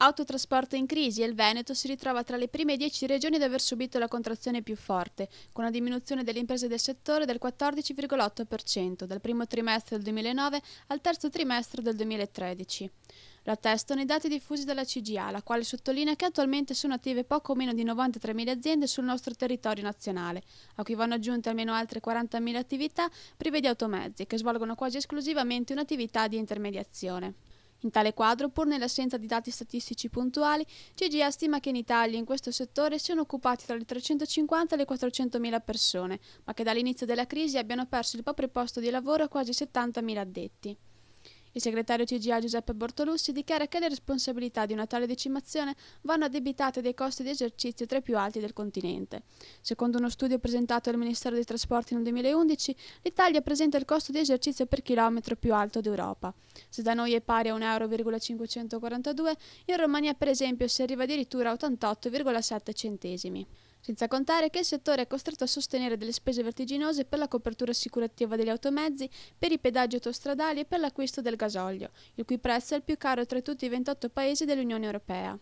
Autotrasporto in crisi e il Veneto si ritrova tra le prime 10 regioni ad aver subito la contrazione più forte, con una diminuzione delle imprese del settore del 14,8% dal primo trimestre del 2009 al terzo trimestre del 2013. Lo attestano i dati diffusi dalla CGA, la quale sottolinea che attualmente sono attive poco meno di 93.000 aziende sul nostro territorio nazionale, a cui vanno aggiunte almeno altre 40.000 attività prive di automezzi, che svolgono quasi esclusivamente un'attività di intermediazione. In tale quadro, pur nell'assenza di dati statistici puntuali, CGA stima che in Italia in questo settore siano occupati tra le 350 e le 400.000 persone, ma che dall'inizio della crisi abbiano perso il proprio posto di lavoro quasi 70.000 addetti. Il segretario CGA Giuseppe Bortolussi dichiara che le responsabilità di una tale decimazione vanno addebitate dai costi di esercizio tra i più alti del continente. Secondo uno studio presentato al Ministero dei Trasporti nel 2011, l'Italia presenta il costo di esercizio per chilometro più alto d'Europa. Se da noi è pari a 1,542 euro, in Romania per esempio si arriva addirittura a 88,7 centesimi. Senza contare che il settore è costretto a sostenere delle spese vertiginose per la copertura assicurativa degli automezzi, per i pedaggi autostradali e per l'acquisto del gasolio, il cui prezzo è il più caro tra tutti i 28 paesi dell'Unione Europea.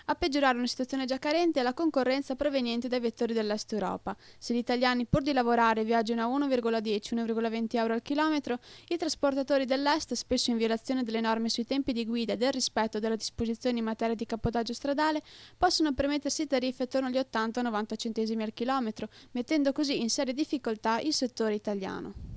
A peggiorare una situazione già carente è la concorrenza proveniente dai vettori dell'Est Europa. Se gli italiani pur di lavorare viaggiano a 1,10-1,20 euro al chilometro, i trasportatori dell'Est, spesso in violazione delle norme sui tempi di guida e del rispetto delle disposizioni in materia di cabotaggio stradale, possono permettersi tariffe attorno agli 80-90 centesimi al chilometro, mettendo così in seria difficoltà il settore italiano.